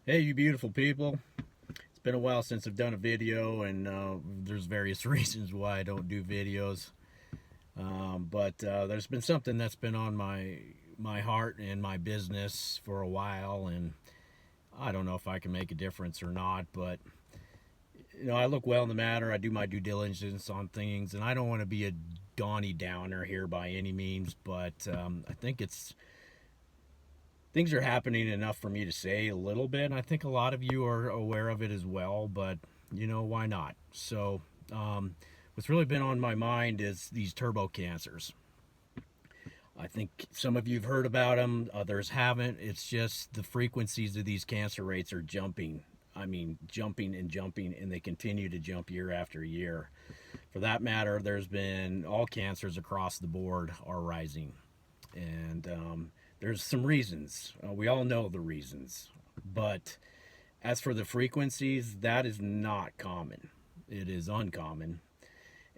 Hey, you beautiful people. It's been a while since I've done a video, and there's various reasons why I don't do videos. But there's been something that's been on my heart and my business for a while, and I don't know if I can make a difference or not. But I look well in the matter. I do my due diligence on things, and I don't want to be a Donnie Downer here by any means. But I think things are happening enough for me to say a little bit. And I think a lot of you are aware of it as well, but why not? So, what's really been on my mind is these turbo cancers. I think some of you have heard about them, others haven't. It's just the frequencies of these cancer rates are jumping. I mean, jumping and jumping, and they continue to jump year after year. For that matter, there's been all cancers across the board are rising. And there's some reasons. We all know the reasons. But as for the frequencies, that is not common. It is uncommon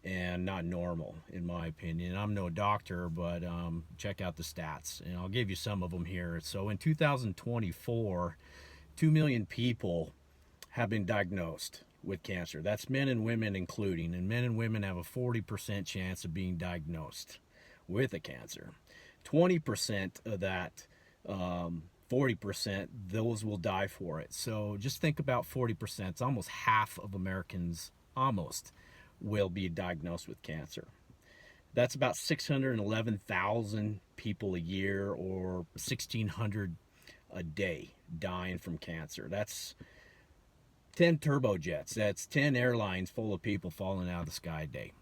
and not normal, in my opinion. I'm no doctor, but check out the stats, and I'll give you some of them here. So in 2024, 2 million people have been diagnosed with cancer. That's men and women including, and men and women have a 40% chance of being diagnosed with a cancer. 20% of that 40%, those will die for it. So just think about 40%. It's almost half of Americans, almost, will be diagnosed with cancer. That's about 611,000 people a year, or 1,600 a day dying from cancer. That's 10 turbojets. That's 10 airlines full of people falling out of the sky a day.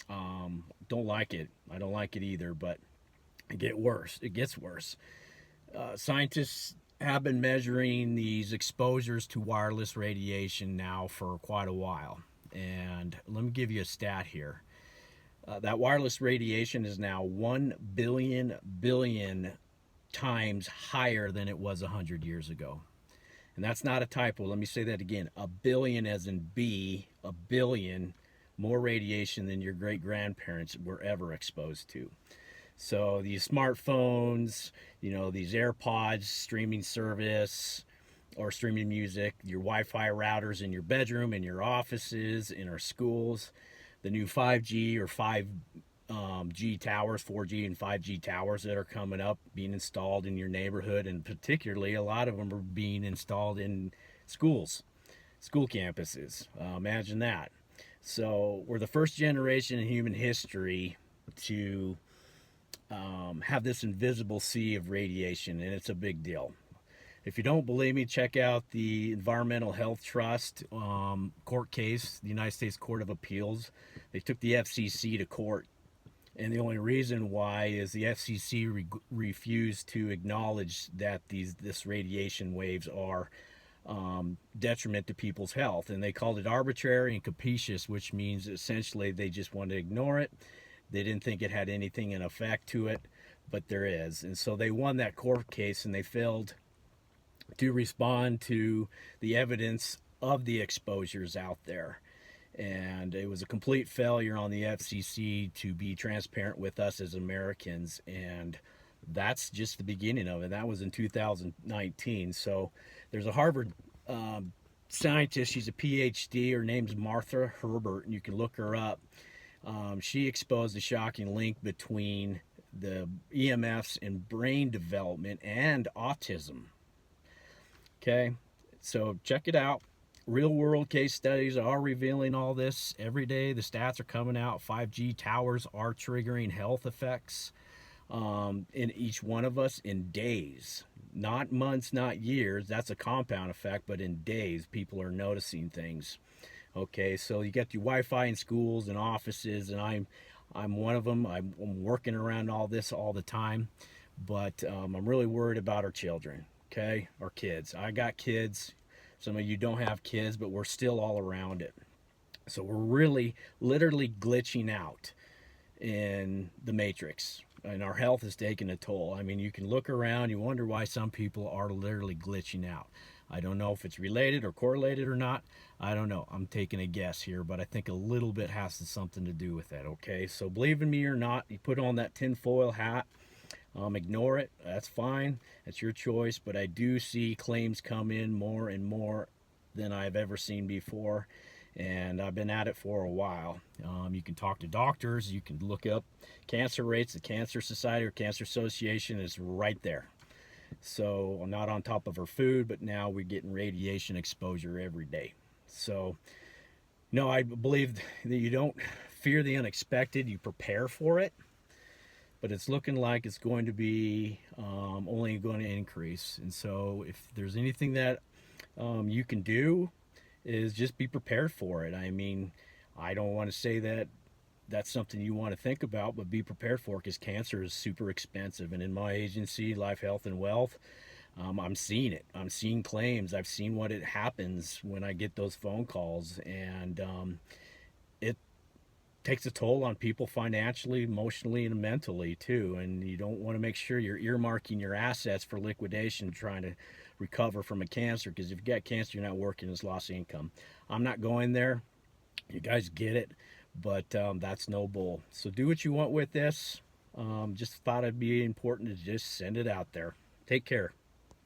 Don't like it. I don't like it either, but it gets worse. It gets worse. Scientists have been measuring these exposures to wireless radiation now for quite a while. And let me give you a stat here. That wireless radiation is now 1 billion times higher than it was 100 years ago. And that's not a typo. Let me say that again. A billion, as in B, a billion more radiation than your great grandparents were ever exposed to. So these smartphones, these AirPods, streaming service or streaming music, your Wi-Fi routers in your bedroom, in your offices, in our schools, the new 5G or 5G towers, 4G and 5G towers that are coming up, being installed in your neighborhood, and particularly a lot of them are being installed in schools, school campuses. Imagine that. So we're the first generation in human history to have this invisible sea of radiation, and it's a big deal. If you don't believe me, check out the Environmental Health Trust court case, the United States Court of Appeals. They took the FCC to court, and the only reason why is the FCC refused to acknowledge that this radiation waves are detriment to people's health, and they called it arbitrary and capricious, which means essentially they just wanted to ignore it. They didn't think it had anything in effect to it, but there is. And so they won that court case, and they failed to respond to the evidence of the exposures out there. And it was a complete failure on the FCC to be transparent with us as Americans. And that's just the beginning of it. That was in 2019. So there's a Harvard scientist. She's a PhD. Her name's Martha Herbert, and you can look her up. She exposed a shocking link between the EMFs and brain development and autism. Okay, so check it out. Real world case studies are revealing all this every day. The stats are coming out. 5G towers are triggering health effects in each one of us in days, not months, not years. That's a compound effect, but in days, people are noticing things. Okay, so you get your Wi-Fi in schools and offices, and I'm one of them. I'm working around all this all the time, but I'm really worried about our children. Okay, our kids. I got kids. Some of you don't have kids, but we're still all around it. So we're really, literally glitching out in the matrix, and our health is taking a toll. I mean, you can look around, you wonder why some people are literally glitching out. I don't know if it's related or correlated or not. I don't know. I'm taking a guess here, but I think a little bit has something to do with that, okay? So believe in me or not, you put on that tinfoil hat. Ignore it. That's fine. That's your choice. But I do see claims come in more and more than I've ever seen before. And I've been at it for a while. You can talk to doctors. You can look up cancer rates. The Cancer Society or Cancer Association is right there. So I'm not on top of our food, but now we're getting radiation exposure every day. So, no, I believe that you don't fear the unexpected, you prepare for it. But it's looking like it's going to be only going to increase. And so, if there's anything that you can do, is just be prepared for it. I mean, I don't want to say that that's something you want to think about, but be prepared for it because cancer is super expensive. And in my agency, Life, Health, and Wealth, I'm seeing it. I'm seeing claims. I've seen what it happens when I get those phone calls, and it takes a toll on people financially, emotionally, and mentally too. And you don't want to make sure you're earmarking your assets for liquidation, trying to recover from a cancer, because if you got cancer, you're not working, it's lost income. I'm not going there. You guys get it, but that's no bull. So do what you want with this. Just thought it'd be important to just send it out there. Take care.